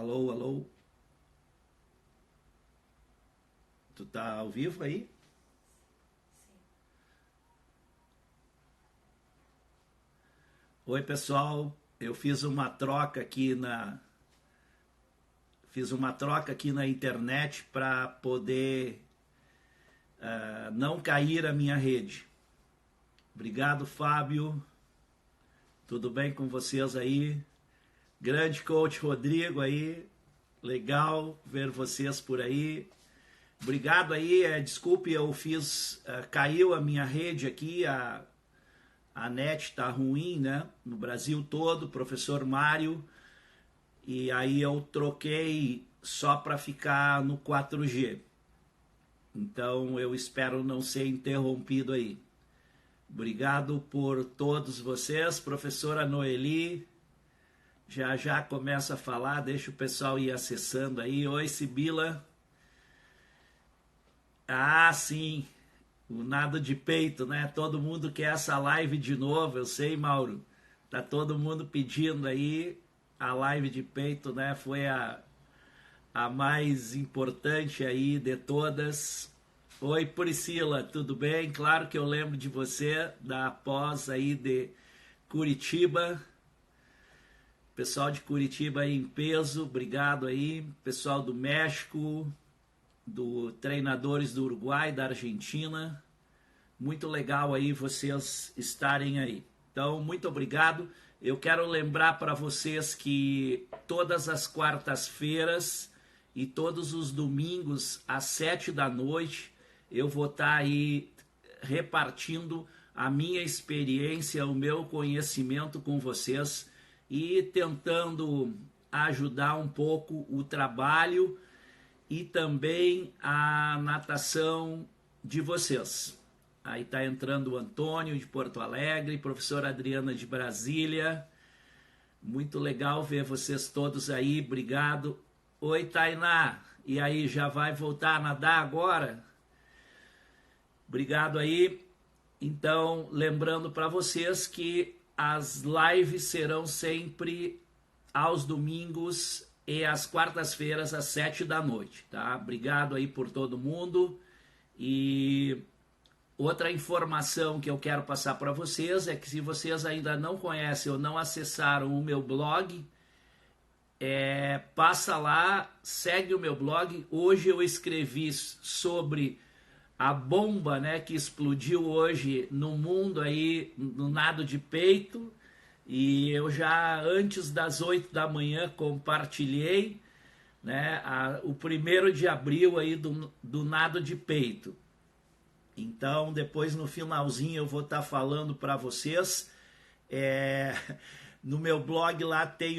Alô, alô. Tu tá ao vivo aí? Oi, pessoal. Eu fiz uma troca aqui na internet para poder não cair a minha rede. Obrigado, Fábio. Tudo bem com vocês aí? Grande coach Rodrigo aí. Legal ver vocês por aí. Obrigado aí. Desculpe, caiu a minha rede aqui. A net tá ruim, né? No Brasil todo, professor Mário. E aí eu troquei só para ficar no 4G. Então eu espero não ser interrompido aí. Obrigado por todos vocês, professora Noeli. Já já começa a falar, deixa o pessoal ir acessando aí. Oi, Sibila. Ah, sim, o nado de peito, né? Todo mundo quer essa live de novo, eu sei, Mauro. Tá todo mundo pedindo aí a live de peito, né? Foi a mais importante aí de todas. Oi, Priscila, tudo bem? Claro que eu lembro de você, da pós aí de Curitiba. Pessoal de Curitiba aí em peso, obrigado aí. Pessoal do México, do treinadores do Uruguai, da Argentina. Muito legal aí vocês estarem aí. Então, muito obrigado. Eu quero lembrar para vocês que todas as quartas-feiras e todos os domingos às 7 da noite eu vou estar aí repartindo a minha experiência, o meu conhecimento com vocês e tentando ajudar um pouco o trabalho e também a natação de vocês. Aí está entrando o Antônio de Porto Alegre, professora Adriana de Brasília. Muito legal ver vocês todos aí, obrigado. Oi, Tainá, e aí, já vai voltar a nadar agora? Obrigado aí. Então, lembrando para vocês que as lives serão sempre aos domingos e às quartas-feiras às 7 da noite, tá? Obrigado aí por todo mundo. E outra informação que eu quero passar para vocês é que se vocês ainda não conhecem ou não acessaram o meu blog, passa lá, segue o meu blog. Hoje eu escrevi sobre a bomba, né, que explodiu hoje no mundo aí, no nado de peito, e eu já antes das 8 da manhã compartilhei, né, o 1º de abril aí do nado de peito. Então depois no finalzinho eu vou estar falando para vocês. No meu blog lá tem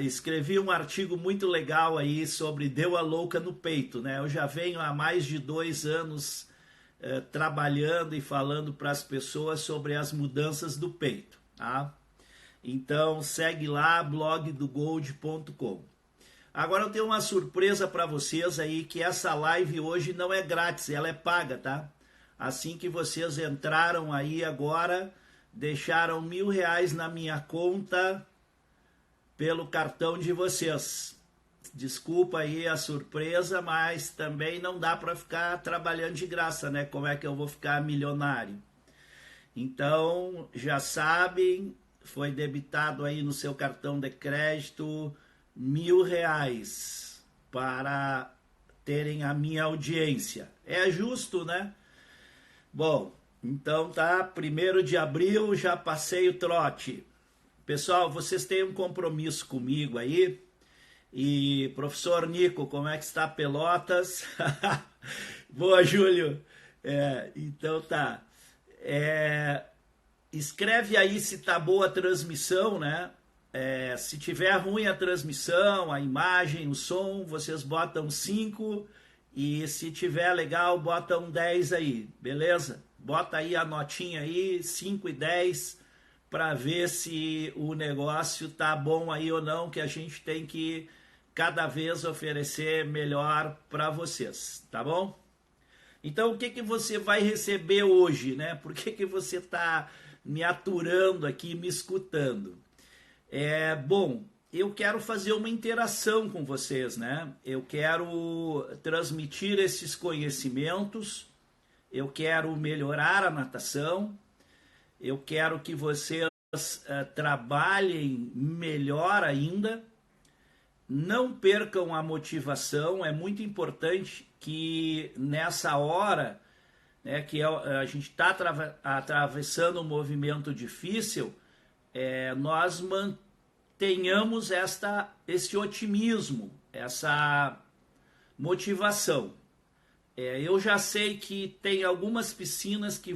escrevi um artigo muito legal aí sobre deu a louca no peito, né? Eu já venho há mais de 2 anos trabalhando e falando para as pessoas sobre as mudanças do peito, tá? Então segue lá, blogdogold.com. Agora eu tenho uma surpresa para vocês aí, que essa live hoje não é grátis, ela é paga, tá? Assim que vocês entraram aí agora, deixaram R$1.000 na minha conta pelo cartão de vocês. Desculpa aí a surpresa, mas também não dá para ficar trabalhando de graça, né? Como é que eu vou ficar milionário? Então, já sabem, foi debitado aí no seu cartão de crédito R$1.000 para terem a minha audiência. É justo, né? Bom, então tá, 1º de abril, já passei o trote. Pessoal, vocês têm um compromisso comigo aí. E professor Nico, como é que está Pelotas? Boa, Júlio. Então tá. Escreve aí se tá boa a transmissão, né? Se tiver ruim a transmissão, a imagem, o som, vocês botam 5. E se tiver legal, botam 10 aí, beleza? Bota aí a notinha aí, 5 e 10, para ver se o negócio tá bom aí ou não, que a gente tem que cada vez oferecer melhor para vocês, tá bom? Então o que você vai receber hoje, né? Por que você tá me aturando aqui, me escutando? Bom, eu quero fazer uma interação com vocês, né? Eu quero transmitir esses conhecimentos, eu quero melhorar a natação, eu quero que vocês trabalhem melhor ainda, não percam a motivação. É muito importante que nessa hora, né, que a gente está atravessando um movimento difícil, nós mantenhamos esse otimismo, essa motivação. Eu já sei que tem algumas piscinas que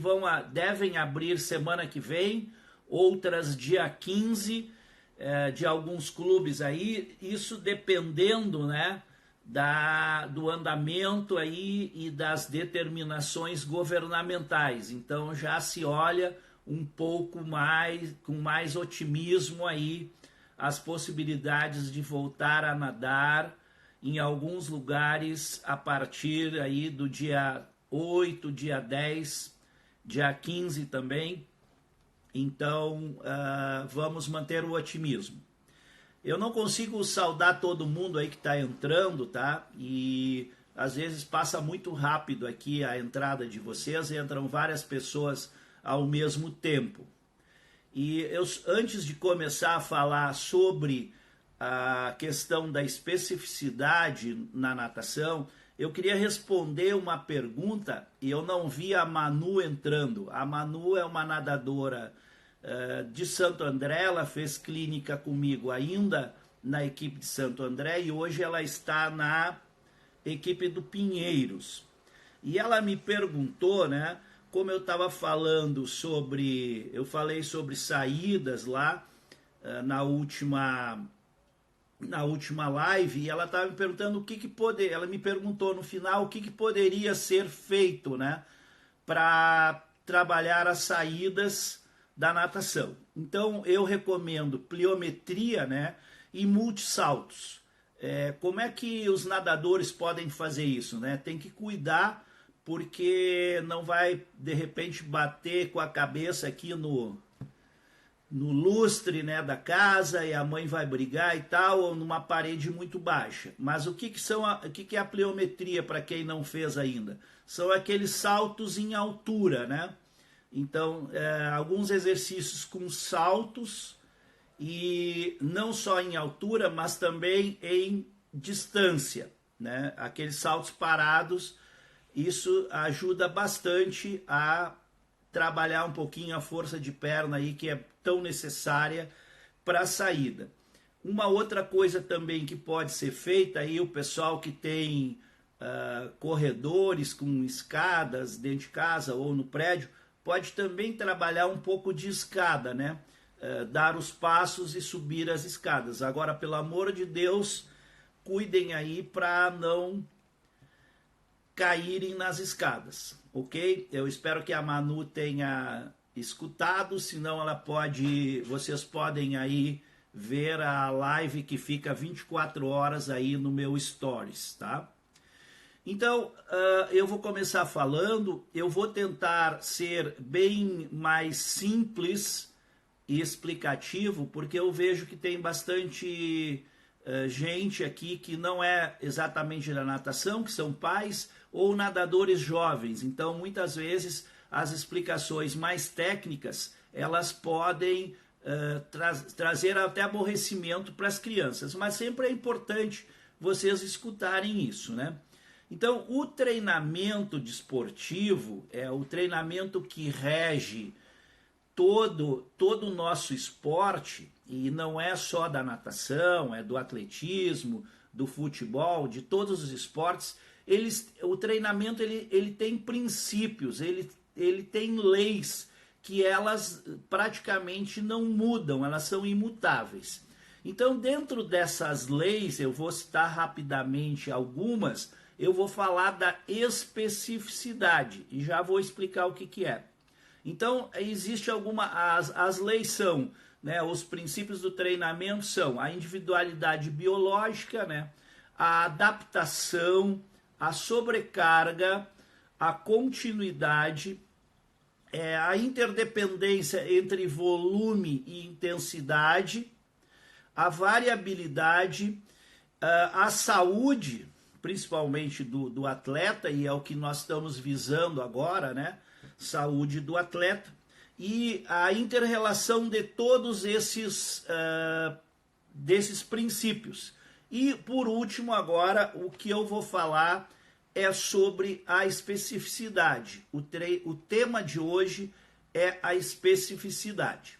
devem abrir semana que vem, outras dia 15, de alguns clubes aí, isso dependendo, né, do andamento aí e das determinações governamentais. Então já se olha um pouco mais, com mais otimismo aí, as possibilidades de voltar a nadar em alguns lugares a partir aí do dia 8, dia 10, dia 15 também. Então, vamos manter o otimismo. Eu não consigo saudar todo mundo aí que está entrando, tá? E às vezes passa muito rápido aqui a entrada de vocês, entram várias pessoas ao mesmo tempo. E antes de começar a falar sobre a questão da especificidade na natação, eu queria responder uma pergunta, e eu não vi a Manu entrando. A Manu é uma nadadora de Santo André, ela fez clínica comigo ainda na equipe de Santo André, e hoje ela está na equipe do Pinheiros. E ela me perguntou, né, como eu estava falando eu falei sobre saídas lá na última live, e ela estava me perguntando ela me perguntou no final o que poderia ser feito, né, para trabalhar as saídas da natação. Então eu recomendo pliometria, né, e multissaltos. Como é que os nadadores podem fazer isso, né? Tem que cuidar, porque não vai de repente bater com a cabeça aqui no lustre, né, da casa, e a mãe vai brigar e tal, ou numa parede muito baixa. Mas o que é a pliometria, para quem não fez ainda? São aqueles saltos em altura, né? Então, alguns exercícios com saltos, e não só em altura, mas também em distância, né? Aqueles saltos parados, isso ajuda bastante a trabalhar um pouquinho a força de perna aí, que é tão necessária para a saída. Uma outra coisa também que pode ser feita, aí o pessoal que tem corredores com escadas dentro de casa ou no prédio, pode também trabalhar um pouco de escada, né? Dar os passos e subir as escadas. Agora, pelo amor de Deus, cuidem aí para não caírem nas escadas, ok? Eu espero que a Manu tenha escutado, senão vocês podem aí ver a live que fica 24 horas aí no meu Stories, tá? Então, eu vou começar falando, eu vou tentar ser bem mais simples e explicativo, porque eu vejo que tem bastante gente aqui que não é exatamente da natação, que são pais ou nadadores jovens. Então, muitas vezes, as explicações mais técnicas, elas podem trazer até aborrecimento para as crianças, mas sempre é importante vocês escutarem isso, né? Então, o treinamento desportivo é o treinamento que rege todo o nosso esporte, e não é só da natação, é do atletismo, do futebol, de todos os esportes. O treinamento ele tem princípios, ele tem leis que elas praticamente não mudam, elas são imutáveis. Então, dentro dessas leis, eu vou citar rapidamente algumas. Eu vou falar da especificidade e já vou explicar o que é. Então, existe as leis são, né, os princípios do treinamento são a individualidade biológica, né, a adaptação, a sobrecarga, a continuidade, a interdependência entre volume e intensidade, a variabilidade, a saúde, principalmente do atleta, e é o que nós estamos visando agora, né? Saúde do atleta, e a inter-relação de todos desses princípios. E, por último, agora, o que eu vou falar é sobre a especificidade. O tema de hoje é a especificidade.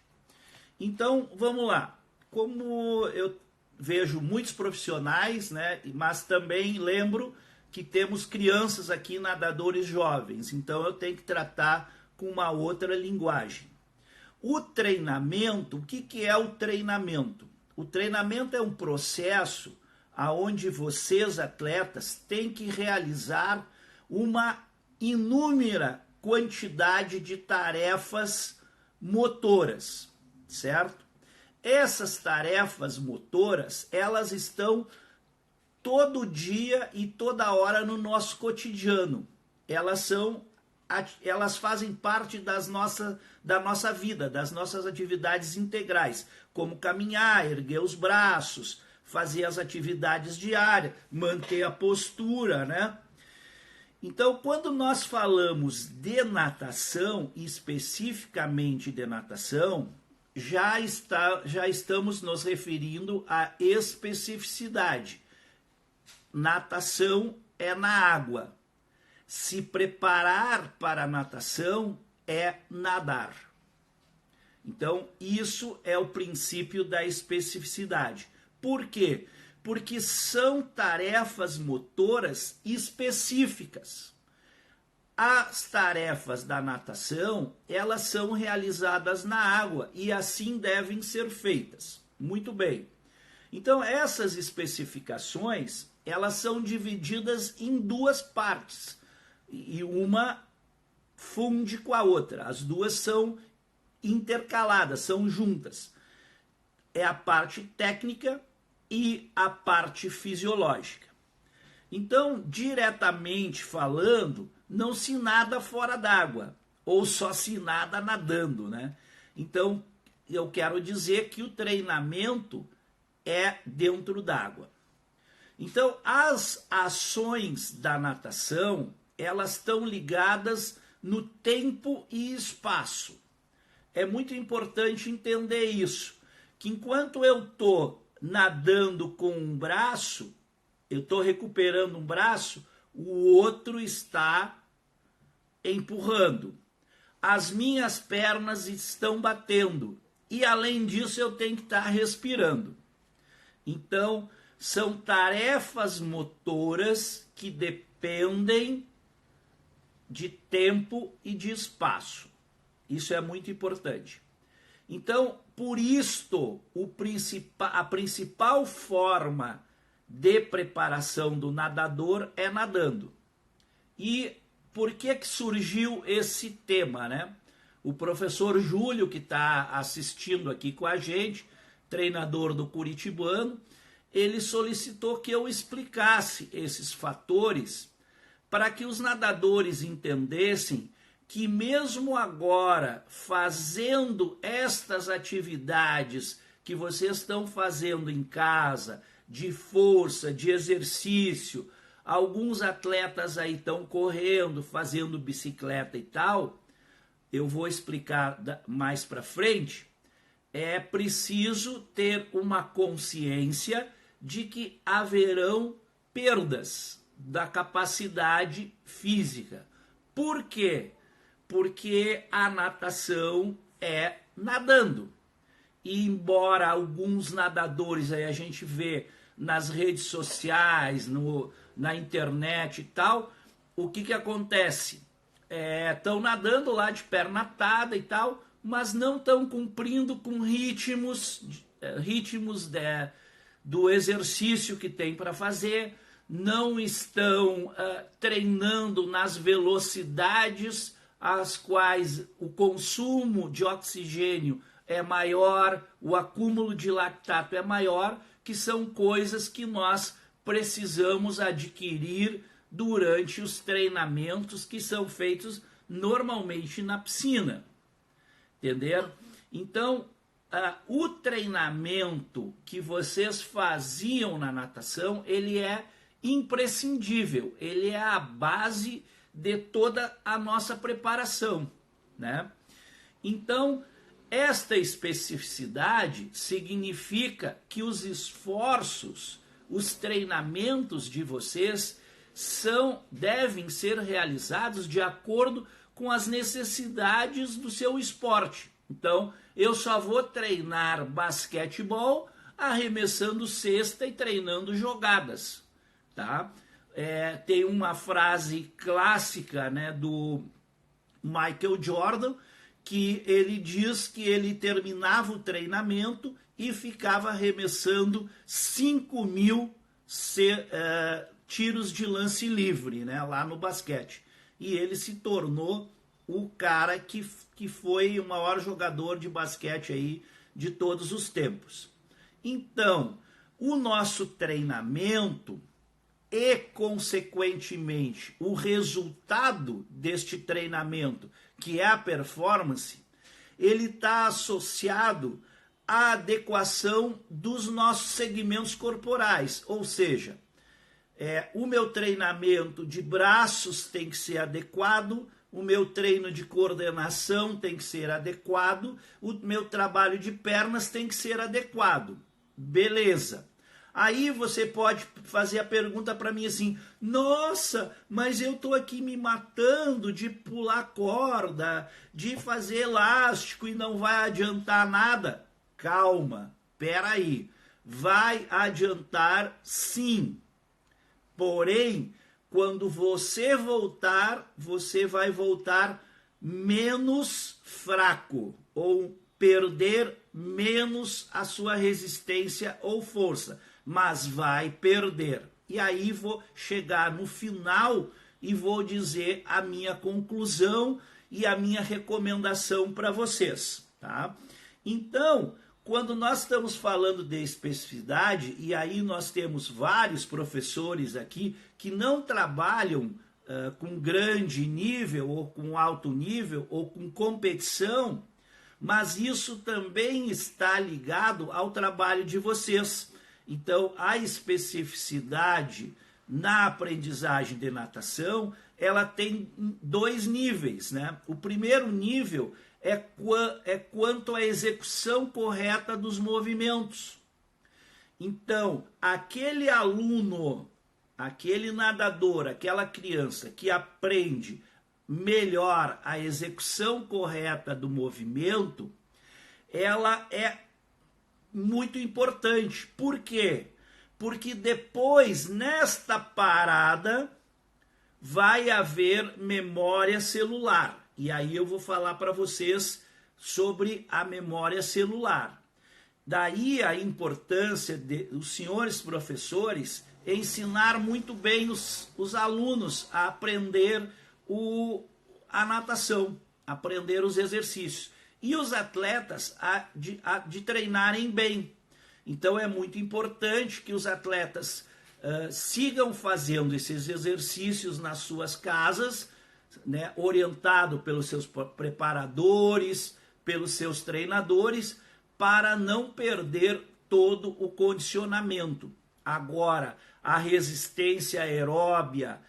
Então, vamos lá. Como eu vejo muitos profissionais, né, mas também lembro que temos crianças aqui, nadadores jovens, então eu tenho que tratar com uma outra linguagem. O treinamento, o que é o treinamento? O treinamento é um processo onde vocês, atletas, têm que realizar uma inúmera quantidade de tarefas motoras, certo? Essas tarefas motoras, elas estão todo dia e toda hora no nosso cotidiano. Elas fazem parte da nossa vida, das nossas atividades integrais, como caminhar, erguer os braços, fazer as atividades diárias, manter a postura, né? Então, quando nós falamos de natação, especificamente de natação, já estamos nos referindo à especificidade. Natação é na água. Se preparar para a natação é nadar. Então, isso é o princípio da especificidade. Por quê? Porque são tarefas motoras específicas. As tarefas da natação, elas são realizadas na água e assim devem ser feitas. Muito bem. Então, essas especificações, elas são divididas em duas partes e uma funde com a outra. As duas são intercaladas, são juntas. É a parte técnica e a parte fisiológica. Então, diretamente falando, não se nada fora d'água, ou só se nada nadando, né? Então, eu quero dizer que o treinamento é dentro d'água. Então, as ações da natação, elas estão ligadas no tempo e espaço. É muito importante entender isso, que enquanto eu estou nadando com um braço, eu estou recuperando um braço, o outro está empurrando. As minhas pernas estão batendo. E além disso, eu tenho que estar respirando. Então, são tarefas motoras que dependem de tempo e de espaço. Isso é muito importante. Então, por isto, a principal forma de preparação do nadador é nadando. E por que surgiu esse tema, né? O professor Júlio, que está assistindo aqui com a gente, treinador do Curitibano, ele solicitou que eu explicasse esses fatores para que os nadadores entendessem que mesmo agora, fazendo estas atividades que vocês estão fazendo em casa, de força, de exercício, alguns atletas aí estão correndo, fazendo bicicleta e tal, eu vou explicar mais para frente, é preciso ter uma consciência de que haverão perdas da capacidade física. Por quê? Porque a natação é nadando. E embora alguns nadadores, aí a gente vê nas redes sociais, na internet e tal, o que acontece? Estão nadando lá de perna atada e tal, mas não estão cumprindo com ritmos do exercício que tem para fazer, não estão treinando nas velocidades às quais o consumo de oxigênio é maior, o acúmulo de lactato é maior, que são coisas que nós precisamos adquirir durante os treinamentos que são feitos normalmente na piscina. Entenderam? Então, o treinamento que vocês faziam na natação, ele é imprescindível, ele é a base de toda a nossa preparação, né? Então, esta especificidade significa que os esforços, os treinamentos de vocês devem ser realizados de acordo com as necessidades do seu esporte. Então, eu só vou treinar basquetebol arremessando cesta e treinando jogadas, tá? Tem uma frase clássica, né, do Michael Jordan, que ele diz que ele terminava o treinamento e ficava arremessando 5.000 tiros de lance livre, né, lá no basquete. E ele se tornou o cara que foi o maior jogador de basquete aí de todos os tempos. Então, o nosso treinamento e, consequentemente, o resultado deste treinamento, que é a performance, ele está associado à adequação dos nossos segmentos corporais, ou seja, o meu treinamento de braços tem que ser adequado, o meu treino de coordenação tem que ser adequado, o meu trabalho de pernas tem que ser adequado. Beleza. Aí você pode fazer a pergunta para mim assim, nossa, mas eu estou aqui me matando de pular corda, de fazer elástico e não vai adiantar nada. Calma, peraí, vai adiantar sim. Porém, quando você voltar, você vai voltar menos fraco ou perder menos a sua resistência ou força, mas vai perder. E aí vou chegar no final e vou dizer a minha conclusão e a minha recomendação para vocês, tá? Então, quando nós estamos falando de especificidade, e aí nós temos vários professores aqui que não trabalham com grande nível, ou com alto nível, ou com competição, mas isso também está ligado ao trabalho de vocês. Então, a especificidade na aprendizagem de natação, ela tem 2 níveis, né? O primeiro nível é quanto à execução correta dos movimentos. Então, aquele aluno, aquele nadador, aquela criança que aprende melhor a execução correta do movimento, ela é muito importante. Por quê? Porque depois, nesta parada, vai haver memória celular. E aí eu vou falar para vocês sobre a memória celular. Daí a importância dos senhores professores ensinar muito bem os alunos a aprender a natação, aprender os exercícios. E os atletas de treinarem bem. Então é muito importante que os atletas sigam fazendo esses exercícios nas suas casas, né, orientado pelos seus preparadores, pelos seus treinadores, para não perder todo o condicionamento. Agora, a resistência aeróbia,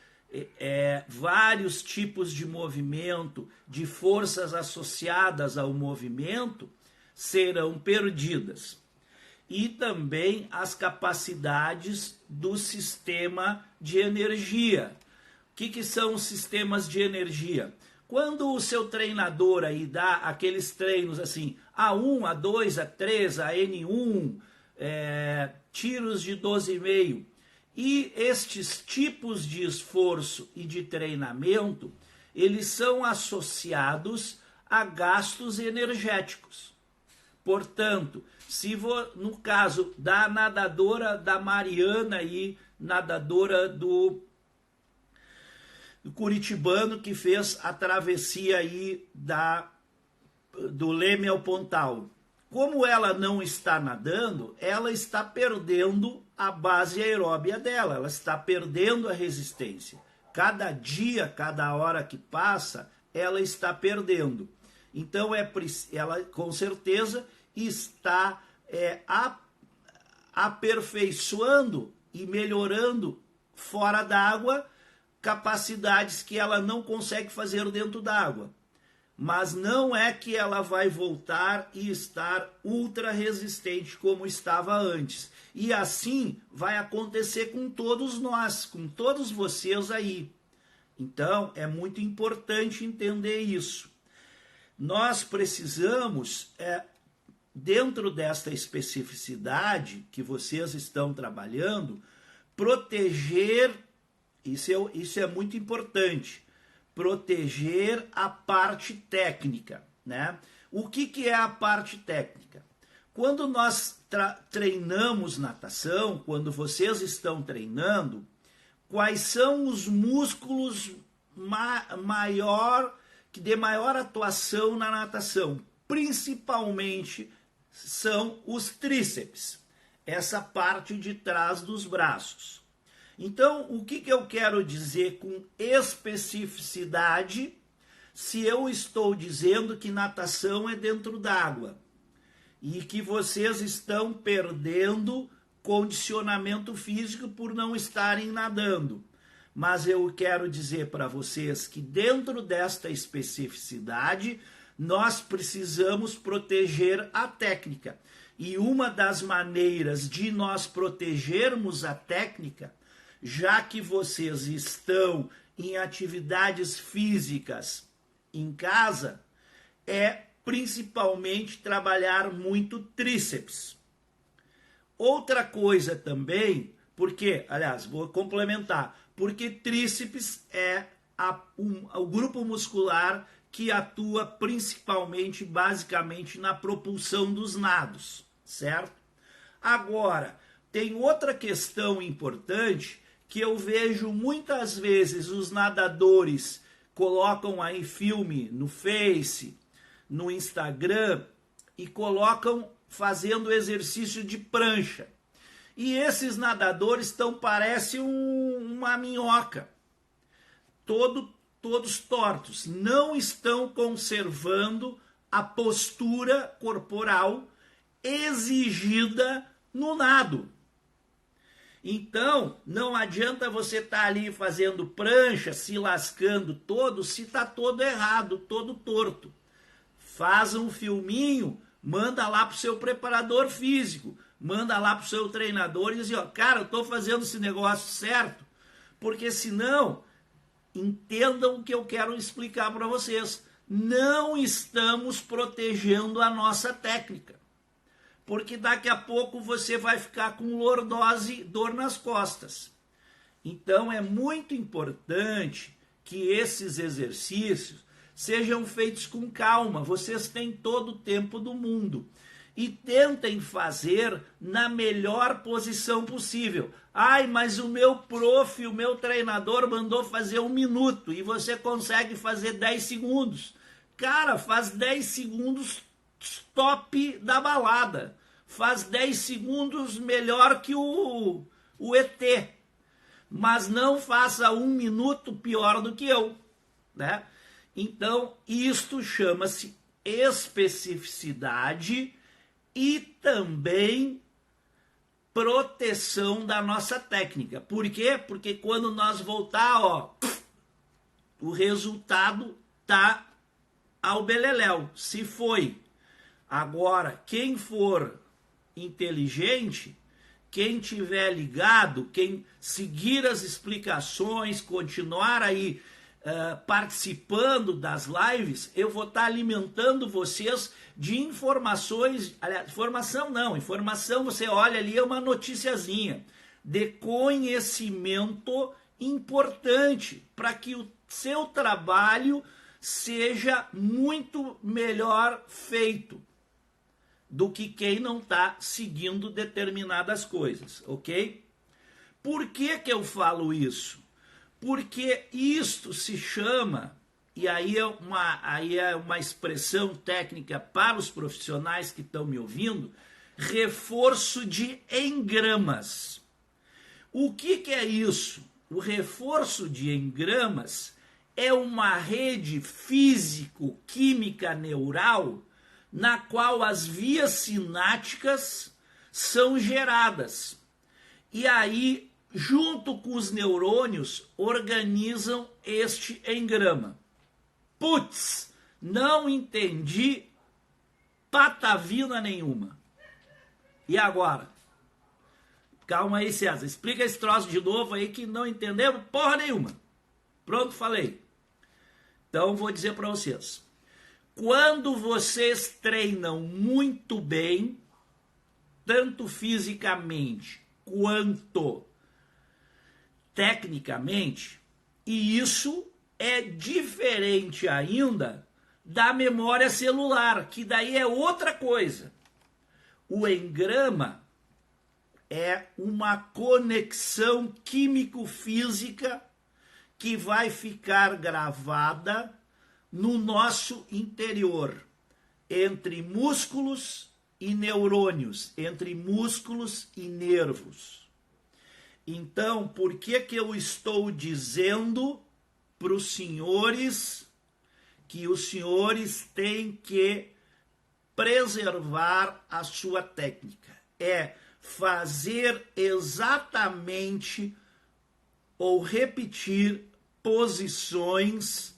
vários tipos de movimento, de forças associadas ao movimento, serão perdidas. E também as capacidades do sistema de energia. O que são os sistemas de energia? Quando o seu treinador aí dá aqueles treinos assim, A1, A2, A3, a N1, tiros de 12,5, e estes tipos de esforço e de treinamento, eles são associados a gastos energéticos. Portanto, no caso da nadadora da Mariana aí, nadadora do curitibano que fez a travessia aí do Leme ao Pontal. Como ela não está nadando, ela está perdendo a base aeróbia dela, ela está perdendo a resistência. Cada dia, cada hora que passa, ela está perdendo. Então, ela com certeza está aperfeiçoando e melhorando fora d'água capacidades que ela não consegue fazer dentro d'água. Mas não é que ela vai voltar e estar ultra resistente como estava antes. E assim vai acontecer com todos nós, com todos vocês aí. Então é muito importante entender isso. Nós precisamos, dentro desta especificidade que vocês estão trabalhando, proteger, isso é muito importante, proteger a parte técnica, né? O que é a parte técnica? Quando nós treinamos natação, quando vocês estão treinando, quais são os músculos que dê maior atuação na natação? Principalmente são os tríceps, essa parte de trás dos braços. Então, o que eu quero dizer com especificidade se eu estou dizendo que natação é dentro d'água e que vocês estão perdendo condicionamento físico por não estarem nadando? Mas eu quero dizer para vocês que dentro desta especificidade nós precisamos proteger a técnica. E uma das maneiras de nós protegermos a técnica, já que vocês estão em atividades físicas em casa, é principalmente trabalhar muito tríceps. Outra coisa também, vou complementar, porque tríceps é o grupo muscular que atua principalmente, basicamente, na propulsão dos nados, certo? Agora, tem outra questão importante que eu vejo muitas vezes os nadadores colocam aí filme no Face, no Instagram, e colocam fazendo exercício de prancha. E esses nadadores parecem uma minhoca, todos tortos, não estão conservando a postura corporal exigida no nado. Então, não adianta você estar ali fazendo prancha, se lascando todo, se está todo errado, todo torto. Faz um filminho, manda lá para o seu preparador físico, manda lá para o seu treinador e diz, cara, eu estou fazendo esse negócio certo, porque senão, entendam o que eu quero explicar para vocês, não estamos protegendo a nossa técnica. Porque daqui a pouco você vai ficar com lordose, dor nas costas. Então é muito importante que esses exercícios sejam feitos com calma. Vocês têm todo o tempo do mundo. E tentem fazer na melhor posição possível. Ai, mas o meu prof, o meu treinador mandou fazer 1 minuto e você consegue fazer 10 segundos. Cara, faz 10 segundos top da balada. Faz 10 segundos melhor que o ET. Mas não faça 1 minuto pior do que eu, né? Então, isto chama-se especificidade e também proteção da nossa técnica. Por quê? Porque quando nós voltar, o resultado tá ao beleléu, se foi. Agora, quem for inteligente, quem tiver ligado, quem seguir as explicações, continuar aí participando das lives, eu vou estar alimentando vocês de informações, aliás, informação você olha ali, é uma noticiazinha, de conhecimento importante, para que o seu trabalho seja muito melhor feito do que quem não está seguindo determinadas coisas, ok? Por que eu falo isso? Porque isto se chama, e aí é uma expressão técnica para os profissionais que estão me ouvindo, reforço de engramas. O que é isso? O reforço de engramas é uma rede físico-química neural na qual as vias sinápticas são geradas. E aí, junto com os neurônios, organizam este engrama. Putz, não entendi patavina nenhuma. E agora? Calma aí, César, explica esse troço de novo aí que não entendemos porra nenhuma. Pronto, falei. Então, vou dizer para vocês. Quando vocês treinam muito bem, tanto fisicamente quanto tecnicamente, e isso é diferente ainda da memória celular, que daí é outra coisa. O engrama é uma conexão químico-física que vai ficar gravada no nosso interior, entre músculos e neurônios, entre músculos e nervos. Então, por que eu estou dizendo para os senhores que os senhores têm que preservar a sua técnica? É fazer exatamente ou repetir posições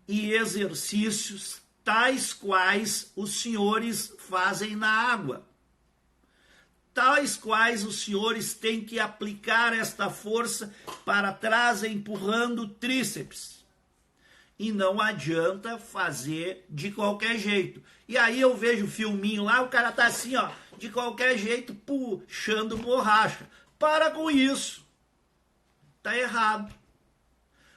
e exercícios tais quais os senhores fazem na água, tais quais os senhores têm que aplicar esta força para trás, empurrando o tríceps. E não adianta fazer de qualquer jeito. E aí eu vejo o filminho lá, o cara tá assim, ó, de qualquer jeito, puxando borracha. Para com isso. Tá errado.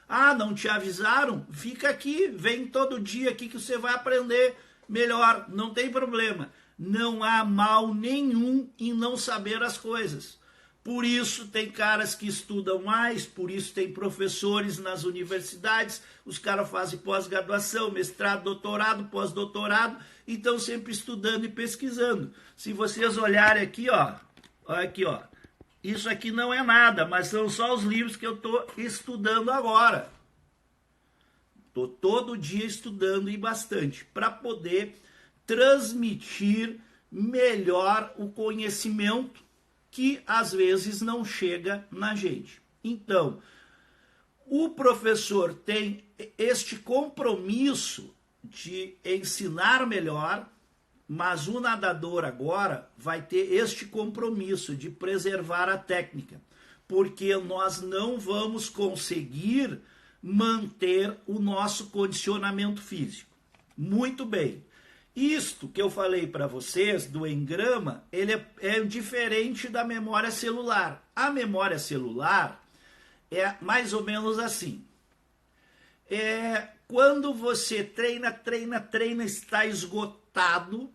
Ah, não te avisaram? Fica aqui, vem todo dia aqui que você vai aprender melhor, não tem problema. Não há mal nenhum em não saber as coisas. Por isso tem caras que estudam mais, por isso tem professores nas universidades, os caras fazem pós-graduação, mestrado, doutorado, pós-doutorado, e estão sempre estudando e pesquisando. Se vocês olharem aqui, ó, olha aqui, ó, isso aqui não é nada, mas são só os livros que eu estou estudando agora. Estou todo dia estudando e bastante, para poder transmitir melhor o conhecimento que às vezes não chega na gente. Então, o professor tem este compromisso de ensinar melhor, mas o nadador agora vai ter este compromisso de preservar a técnica, porque nós não vamos conseguir manter o nosso condicionamento físico. Muito bem. Isto que eu falei para vocês do engrama, ele é diferente da memória celular. A memória celular é mais ou menos assim. Quando você treina, está esgotado,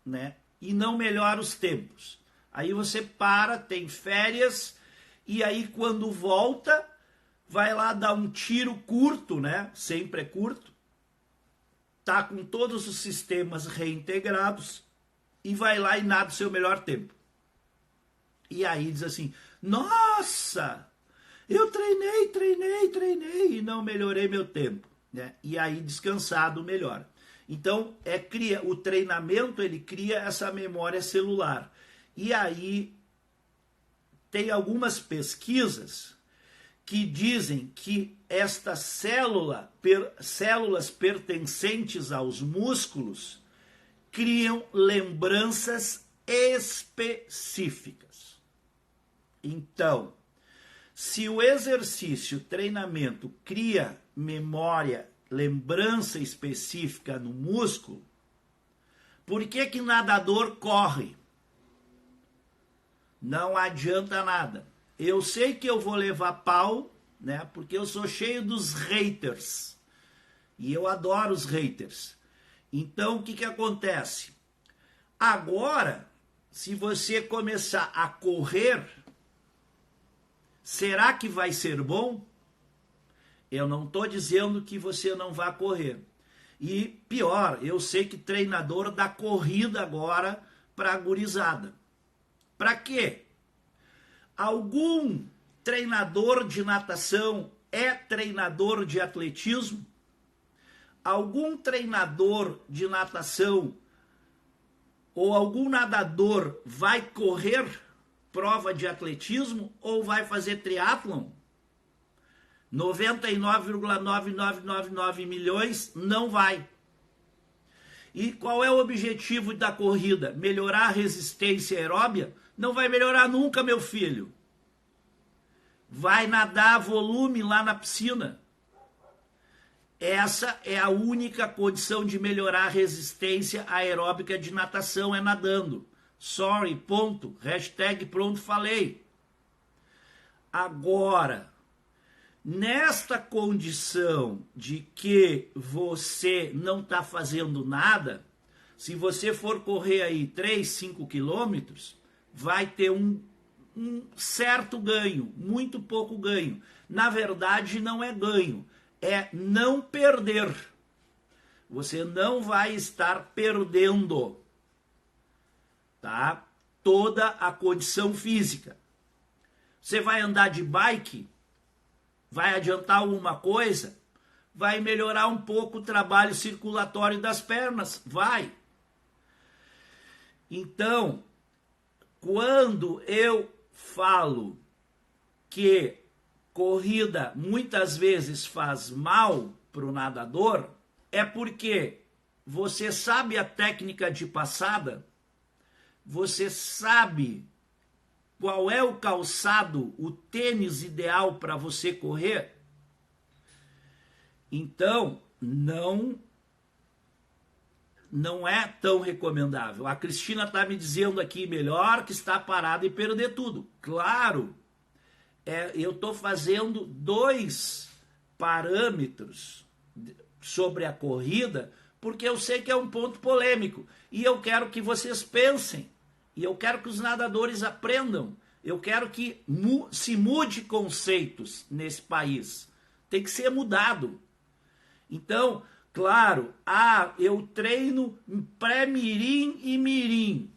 né? E não melhora os tempos. Aí você para, tem férias, e aí quando volta, vai lá dar um tiro curto, né? Sempre é curto. Tá com todos os sistemas reintegrados e vai lá e nada o seu melhor tempo. E aí diz assim, nossa, eu treinei e não melhorei meu tempo, né? E aí descansado melhora. Então, o treinamento, ele cria essa memória celular. E aí tem algumas pesquisas que dizem que estas células pertencentes aos músculos criam lembranças específicas. Então, se o exercício, o treinamento cria memória, lembrança específica no músculo, por que nadador corre? Não adianta nada. Eu sei que eu vou levar pau, né? Porque eu sou cheio dos haters. E eu adoro os haters. Então, o que acontece? Agora, se você começar a correr, será que vai ser bom? Eu não estou dizendo que você não vai correr. E pior, eu sei que treinador dá corrida agora para a gurizada. Para quê? Algum treinador de natação é treinador de atletismo? algum treinador de natação ou algum nadador vai correr prova de atletismo ou vai fazer triatlon? 99,9999 milhões não vai. E qual é o objetivo da corrida? Melhorar a resistência aeróbia? Não vai melhorar nunca, meu filho. Vai nadar volume lá na piscina. Essa é a única condição de melhorar a resistência aeróbica de natação, é nadando. Sorry, ponto. Hashtag pronto, falei. Agora, nesta condição de que você não está fazendo nada, se você for correr aí 3, 5 quilômetros, vai ter um certo ganho, muito pouco ganho. Na verdade, não é ganho, é não perder. Você não vai estar perdendo, tá? Toda a condição física. Você vai andar de bike, vai adiantar alguma coisa? Vai melhorar um pouco o trabalho circulatório das pernas? Vai. Então, quando eu falo que corrida muitas vezes faz mal para o nadador, é porque você sabe a técnica de passada, você sabe qual é o calçado, o tênis ideal para você correr. Então, não é tão recomendável. A Cristina está me dizendo aqui, melhor que estar parado e perder tudo. Claro, eu estou fazendo 2 parâmetros sobre a corrida, porque eu sei que é um ponto polêmico. E eu quero que vocês pensem. E eu quero que os nadadores aprendam. Eu quero que se mude conceitos nesse país. Tem que ser mudado. Então, claro, eu treino pré-mirim e mirim.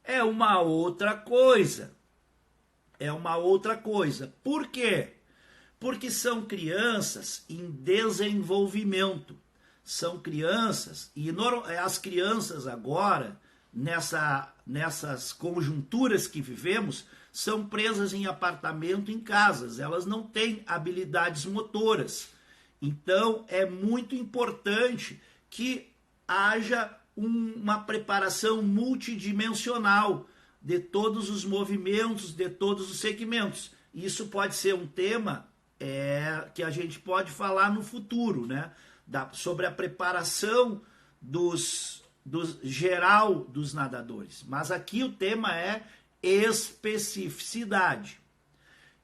É uma outra coisa. É uma outra coisa. Por quê? Porque são crianças em desenvolvimento. São crianças, e as crianças agora, nessas conjunturas que vivemos, são presas em apartamento, em casas. Elas não têm habilidades motoras. Então, é muito importante que haja uma preparação multidimensional de todos os movimentos, de todos os segmentos. Isso pode ser um tema que a gente pode falar no futuro, né? Sobre a preparação geral dos nadadores. Mas aqui o tema é especificidade.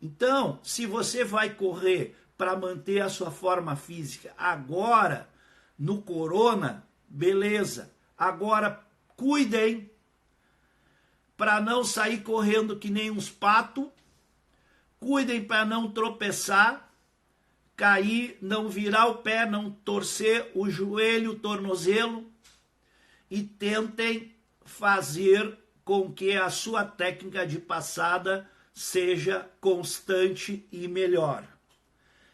Então, se você vai correr para manter a sua forma física agora, no corona, beleza. Agora, cuidem para não sair correndo que nem uns patos. Cuidem para não tropeçar, cair, não virar o pé, não torcer o joelho, o tornozelo. E tentem fazer com que a sua técnica de passada seja constante e melhor.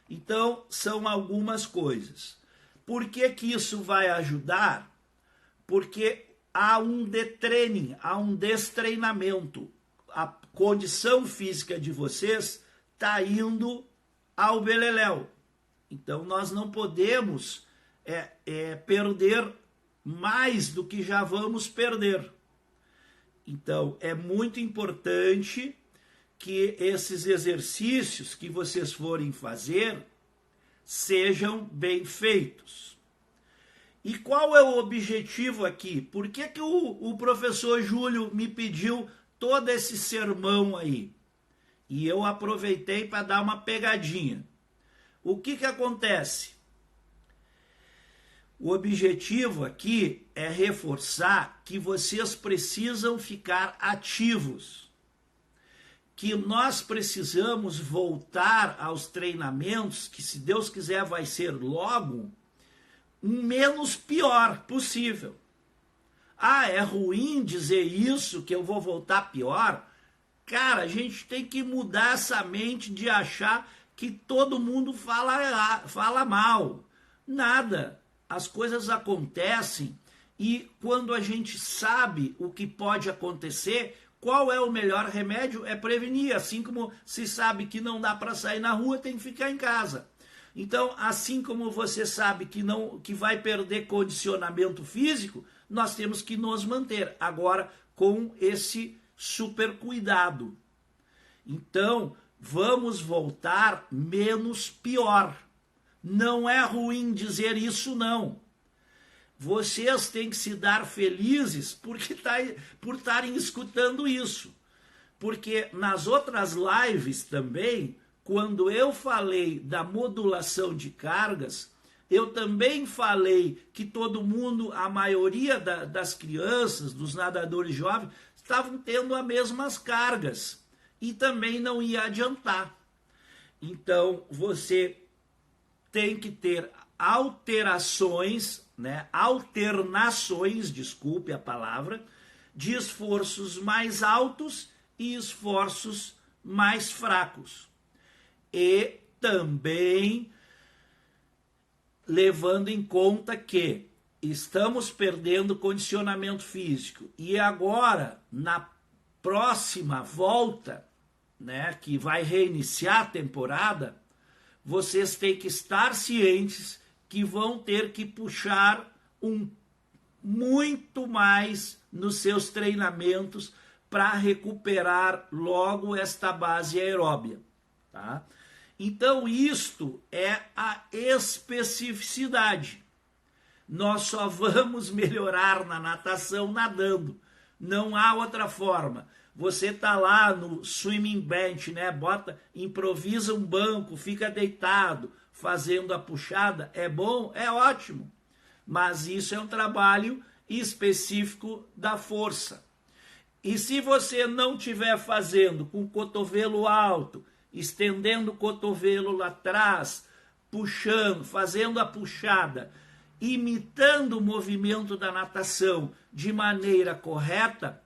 Então, são algumas coisas. Por que que isso vai ajudar? Porque há um detraining, há um destreinamento. A condição física de vocês está indo ao beleléu. Então, nós não podemos perder mais do que já vamos perder. Então, é muito importante que esses exercícios que vocês forem fazer sejam bem feitos. E qual é o objetivo aqui? Por que que o professor Júlio me pediu todo esse sermão aí? E eu aproveitei para dar uma pegadinha. O que que acontece? O objetivo aqui é reforçar que vocês precisam ficar ativos. Que nós precisamos voltar aos treinamentos, que se Deus quiser vai ser logo, o menos pior possível. É ruim dizer isso, que eu vou voltar pior? Cara, a gente tem que mudar essa mente de achar que todo mundo fala mal. Nada. As coisas acontecem e quando a gente sabe o que pode acontecer, qual é o melhor remédio? É prevenir. Assim como se sabe que não dá para sair na rua, tem que ficar em casa. Então, assim como você sabe que vai perder condicionamento físico, nós temos que nos manter. Agora, com esse super cuidado. Então, vamos voltar menos pior. Não é ruim dizer isso, não. Vocês têm que se dar felizes por estarem escutando isso. Porque nas outras lives também, quando eu falei da modulação de cargas, eu também falei que todo mundo, a maioria das crianças, dos nadadores jovens, estavam tendo as mesmas cargas. E também não ia adiantar. Então, você tem que ter alternações, desculpe a palavra, de esforços mais altos e esforços mais fracos. E também levando em conta que estamos perdendo condicionamento físico. E agora, na próxima volta, que vai reiniciar a temporada, vocês têm que estar cientes que vão ter que puxar muito mais nos seus treinamentos para recuperar logo esta base aeróbia. Tá? Então, isto é a especificidade. Nós só vamos melhorar na natação nadando. Não há outra forma. Você tá lá no swimming bench, improvisa um banco, fica deitado, fazendo a puxada, é bom? É ótimo. Mas isso é um trabalho específico da força. E se você não estiver fazendo com o cotovelo alto, estendendo o cotovelo lá atrás, puxando, fazendo a puxada, imitando o movimento da natação de maneira correta,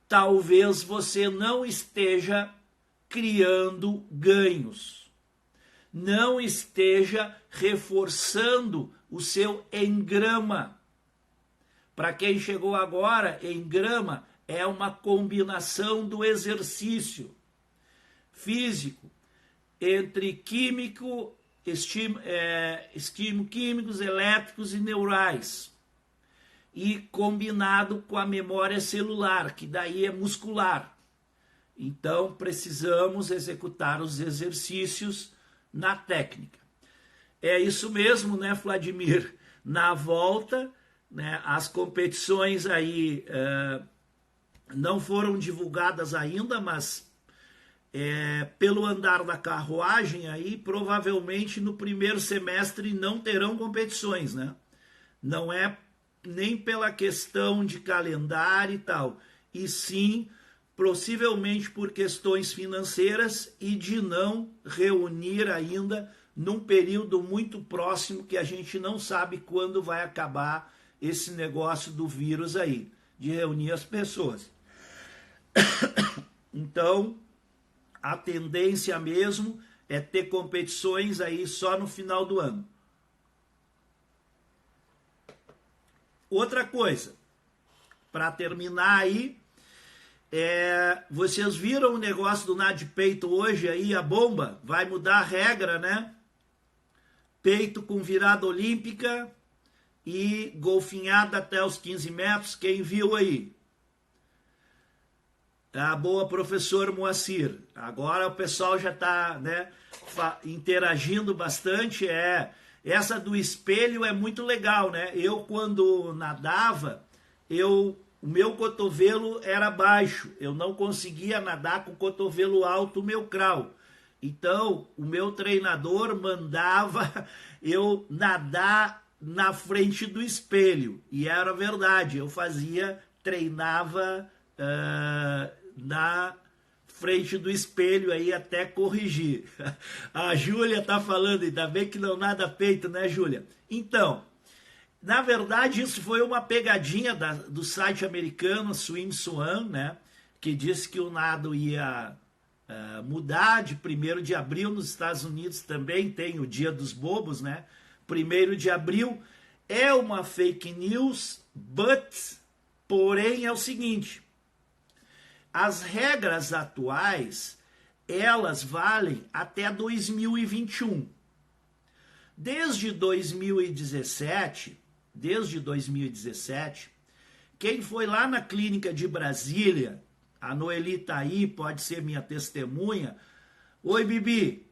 talvez você não esteja criando ganhos, não esteja reforçando o seu engrama. Para quem chegou agora, engrama é uma combinação do exercício físico entre estímulos químicos, elétricos e neurais, e combinado com a memória celular, que daí é muscular. Então, precisamos executar os exercícios na técnica. É isso mesmo, Vladimir? Na volta, as competições aí não foram divulgadas ainda, mas pelo andar da carruagem aí, provavelmente no primeiro semestre não terão competições, Não é nem pela questão de calendário e tal, e sim, possivelmente por questões financeiras e de não reunir ainda num período muito próximo, que a gente não sabe quando vai acabar esse negócio do vírus aí, de reunir as pessoas. Então, a tendência mesmo é ter competições aí só no final do ano. Outra coisa, para terminar aí, vocês viram o negócio do nado de peito hoje aí, a bomba? Vai mudar a regra, Peito com virada olímpica e golfinhada até os 15 metros, quem viu aí? A boa professor Moacir. Agora o pessoal já está interagindo bastante. Essa do espelho é muito legal, Eu, quando nadava, o meu cotovelo era baixo. Eu não conseguia nadar com o cotovelo alto, o meu crawl. Então, o meu treinador mandava eu nadar na frente do espelho. E era verdade, eu treinava na frente do espelho aí até corrigir. A Júlia tá falando, ainda bem que não nada peito, Júlia? Então, na verdade, isso foi uma pegadinha do site americano Swim Swan, que disse que o nado ia mudar de 1º de abril. Nos Estados Unidos também tem o Dia dos Bobos, 1º de abril, é uma fake news, porém é o seguinte, as regras atuais, elas valem até 2021. Desde 2017, quem foi lá na clínica de Brasília, a Noeli tá aí, pode ser minha testemunha. Oi, Bibi.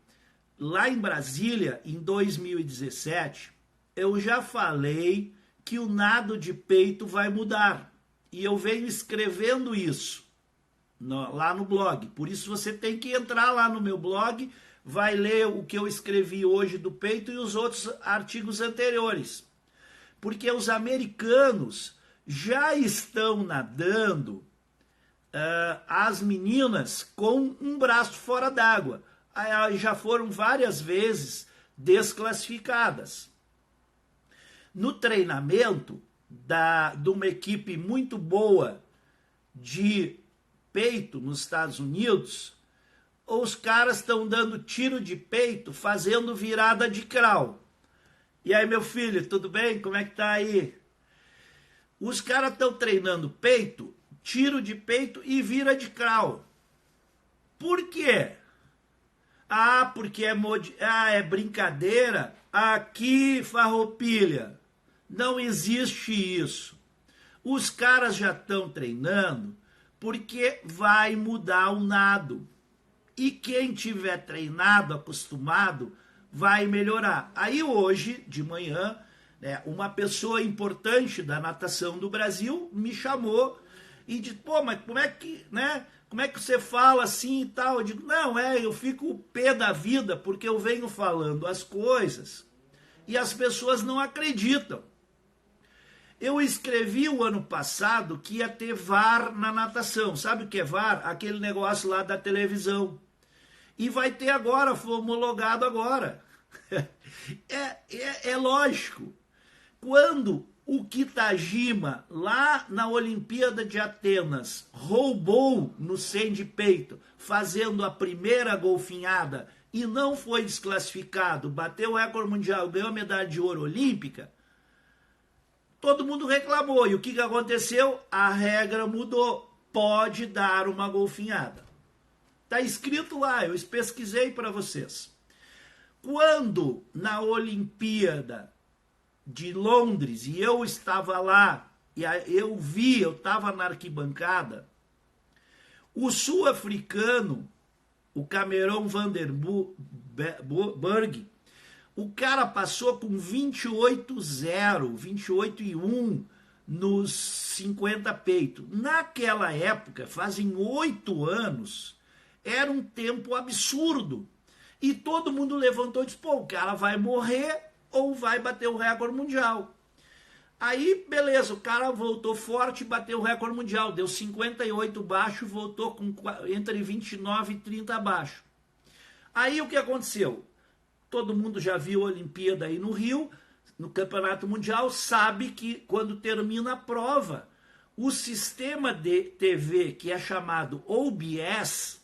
Lá em Brasília, em 2017, eu já falei que o nado de peito vai mudar. E eu venho escrevendo isso lá no blog. Por isso você tem que entrar lá no meu blog, vai ler o que eu escrevi hoje do peito e os outros artigos anteriores. Porque os americanos já estão nadando as meninas com um braço fora d'água. Já foram várias vezes desclassificadas. No treinamento de uma equipe muito boa de peito nos Estados Unidos, os caras estão dando tiro de peito fazendo virada de crawl. E aí, meu filho, tudo bem? Como é que tá aí? Os caras estão treinando peito, tiro de peito e vira de crawl. Por quê? Porque é brincadeira. Aqui, farroupilha, não existe isso. Os caras já estão treinando porque vai mudar o nado. E quem tiver treinado, acostumado, vai melhorar. Aí hoje, de manhã, né, uma pessoa importante da natação do Brasil me chamou e disse, pô, mas como é que, né? Como é que você fala assim e tal? Eu digo, não, eu fico pé da vida porque eu venho falando as coisas e as pessoas não acreditam. Eu escrevi o ano passado que ia ter VAR na natação. Sabe o que é VAR? Aquele negócio lá da televisão. E vai ter agora, foi homologado agora. É lógico. Quando o Kitajima, lá na Olimpíada de Atenas, roubou no 100 de peito, fazendo a primeira golfinhada e não foi desclassificado, bateu o recorde mundial, ganhou a medalha de ouro olímpica, todo mundo reclamou. E o que aconteceu? A regra mudou. Pode dar uma golfinhada. Está escrito lá, eu pesquisei para vocês. Quando na Olimpíada de Londres, e eu estava lá, e eu estava na arquibancada, o sul-africano, o Cameron Vanderburg, o cara passou com 28-0, 28-1 nos 50 peito. Naquela época, fazem 8 anos, era um tempo absurdo. E todo mundo levantou e disse, pô, o cara vai morrer ou vai bater o recorde mundial. Aí, beleza, o cara voltou forte e bateu o recorde mundial. Deu 58 baixo, voltou com entre 29 e 30 abaixo. Aí o que aconteceu? Todo mundo já viu a Olimpíada aí no Rio, no Campeonato Mundial, sabe que quando termina a prova, o sistema de TV, que é chamado OBS,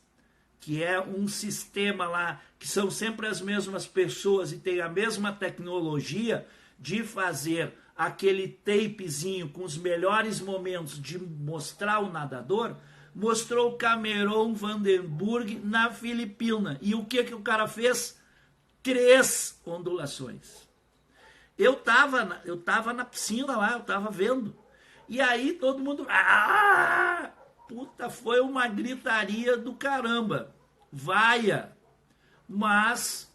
que é um sistema lá, que são sempre as mesmas pessoas e tem a mesma tecnologia de fazer aquele tapezinho com os melhores momentos de mostrar o nadador, mostrou o Cameron Vanderburg na Filipina. E o que o cara fez? 3 ondulações. Eu tava na piscina lá, eu tava vendo. E aí todo mundo... Puta, foi uma gritaria do caramba. Vaia. Mas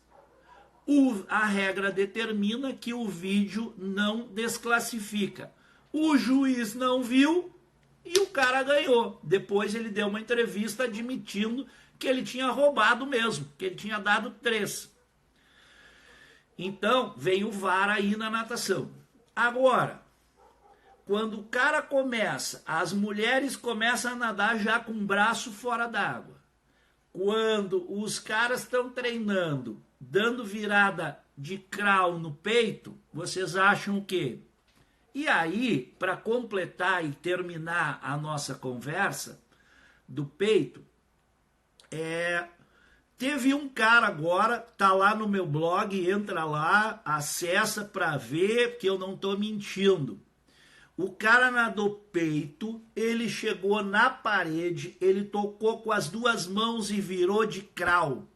a regra determina que o vídeo não desclassifica. O juiz não viu e o cara ganhou. Depois ele deu uma entrevista admitindo que ele tinha roubado mesmo, que ele tinha dado 3. Então, vem o VAR aí na natação. Agora, quando o cara começa, as mulheres começam a nadar já com o braço fora d'água. Quando os caras estão treinando, dando virada de crawl no peito, vocês acham o quê? E aí, para completar e terminar a nossa conversa do peito, Teve um cara agora, tá lá no meu blog, entra lá, acessa para ver que eu não tô mentindo. O cara nadou peito, ele chegou na parede, ele tocou com as duas mãos e virou de crawl.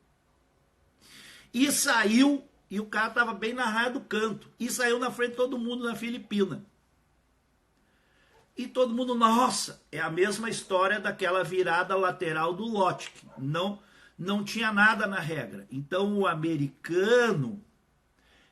E saiu, e o cara tava bem na raia do canto, e saiu na frente de todo mundo na Filipina. E todo mundo, nossa, é a mesma história daquela virada lateral do Lotic. Não tinha nada na regra. Então o americano,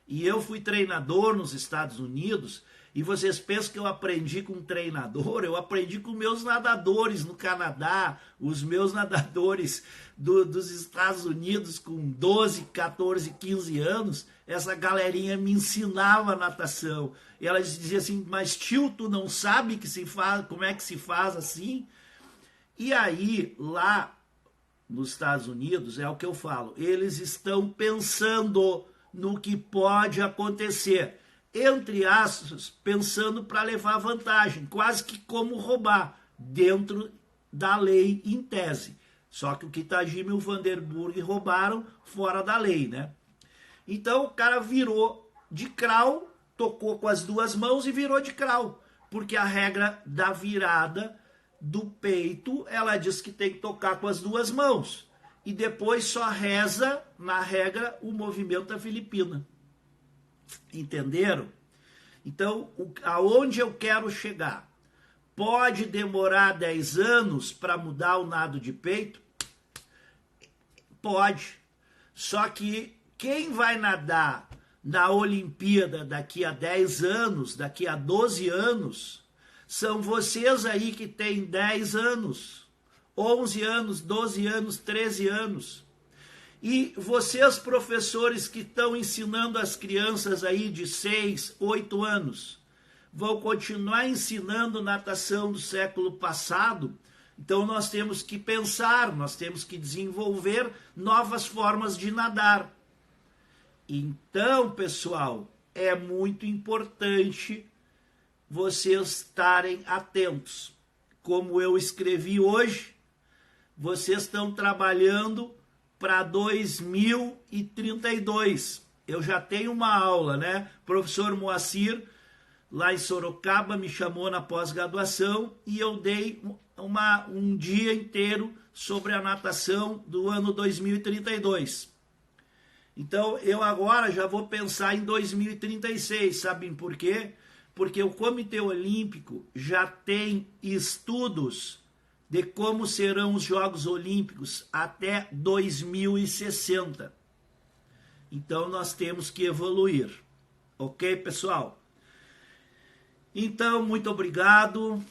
e eu fui treinador nos Estados Unidos, e vocês pensam que eu aprendi com um treinador? Eu aprendi com meus nadadores no Canadá, os meus nadadores dos Estados Unidos com 12, 14, 15 anos, essa galerinha me ensinava natação. E ela dizia assim, mas tio, tu não sabe que se faz, como é que se faz assim? E aí, lá nos Estados Unidos, é o que eu falo, eles estão pensando no que pode acontecer, entre aspas, pensando para levar vantagem, quase que como roubar, dentro da lei em tese. Só que o Kitajima e o Vanderburg roubaram fora da lei, né? Então o cara virou de crawl, tocou com as duas mãos e virou de crawl, porque a regra da virada do peito, ela diz que tem que tocar com as duas mãos. E depois só reza, na regra, o movimento da Filipina. Entenderam? Então, aonde eu quero chegar? Pode demorar 10 anos para mudar o nado de peito? Pode. Só que quem vai nadar na Olimpíada daqui a 10 anos, daqui a 12 anos, são vocês aí que têm 10 anos, 11 anos, 12 anos, 13 anos. E vocês, professores que estão ensinando as crianças aí de 6, 8 anos, vão continuar ensinando natação do século passado? Então nós temos que pensar, nós temos que desenvolver novas formas de nadar. Então, pessoal, é muito importante vocês estarem atentos. Como eu escrevi hoje, vocês estão trabalhando para 2032. Eu já tenho uma aula, né? O professor Moacir, lá em Sorocaba, me chamou na pós-graduação e eu dei um dia inteiro sobre a natação do ano 2032. Então, eu agora já vou pensar em 2036, sabem por quê? Porque o Comitê Olímpico já tem estudos de como serão os Jogos Olímpicos até 2060. Então, nós temos que evoluir. Ok, pessoal? Então, muito obrigado.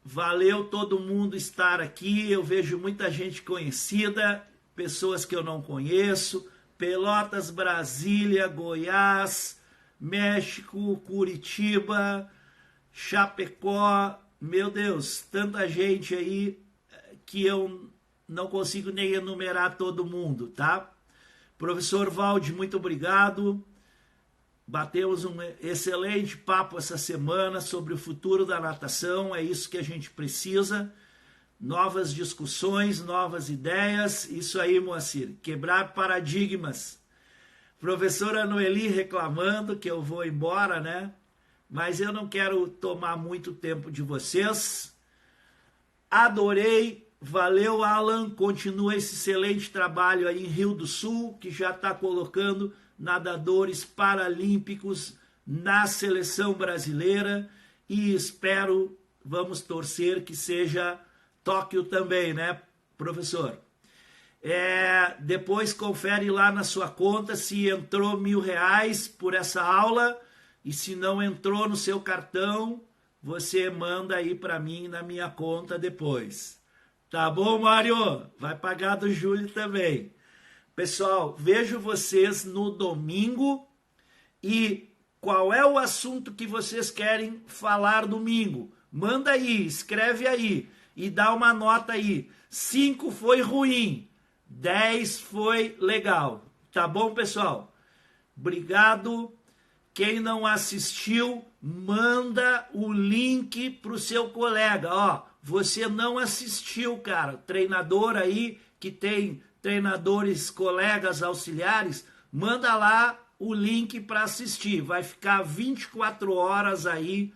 Valeu todo mundo estar aqui. Eu vejo muita gente conhecida, pessoas que eu não conheço. Pelotas, Brasília, Goiás, México, Curitiba, Chapecó. Meu Deus, tanta gente aí que eu não consigo nem enumerar todo mundo, tá? Professor Valde, muito obrigado. Batemos um excelente papo essa semana sobre o futuro da natação, é isso que a gente precisa. Novas discussões, novas ideias, isso aí, Moacir, quebrar paradigmas. Professora Noeli reclamando que eu vou embora, né? Mas eu não quero tomar muito tempo de vocês. Adorei, valeu, Alan, continua esse excelente trabalho aí em Rio do Sul, que já está colocando nadadores paralímpicos na seleção brasileira e espero, vamos torcer que seja Tóquio também, né, professor? Depois confere lá na sua conta se entrou R$1.000 por essa aula e se não entrou no seu cartão, você manda aí para mim na minha conta depois. Tá bom, Mário? Vai pagar do Júlio também. Pessoal, vejo vocês no domingo e qual é o assunto que vocês querem falar domingo? Manda aí, escreve aí e dá uma nota aí. 5 foi ruim, 10 foi legal. Tá bom, pessoal? Obrigado. Quem não assistiu, manda o link pro seu colega. Ó, você não assistiu, cara. Treinador aí que tem treinadores, colegas, auxiliares, manda lá o link para assistir. Vai ficar 24 horas aí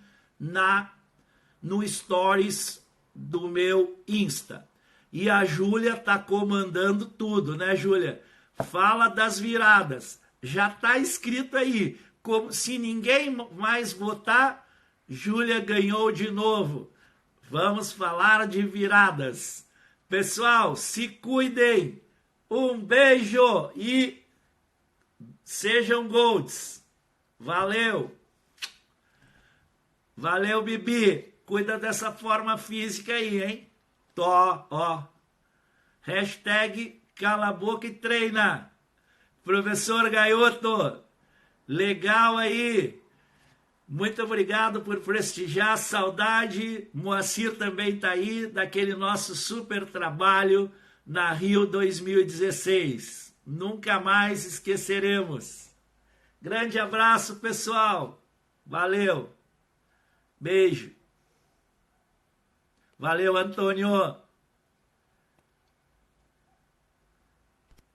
no Stories do meu Insta. E a Júlia tá comandando tudo, né, Júlia? Fala das viradas. Já tá escrito aí. Como se ninguém mais votar, Júlia ganhou de novo. Vamos falar de viradas. Pessoal, se cuidem. Um beijo e sejam golds. Valeu. Valeu, Bibi. Cuida dessa forma física aí, hein? Ó. Hashtag cala a boca e treina. Professor Gaioto, legal aí. Muito obrigado por prestigiar, saudade. Moacir também está aí, daquele nosso super trabalho na Rio 2016. Nunca mais esqueceremos. Grande abraço, pessoal. Valeu. Beijo. Valeu, Antônio.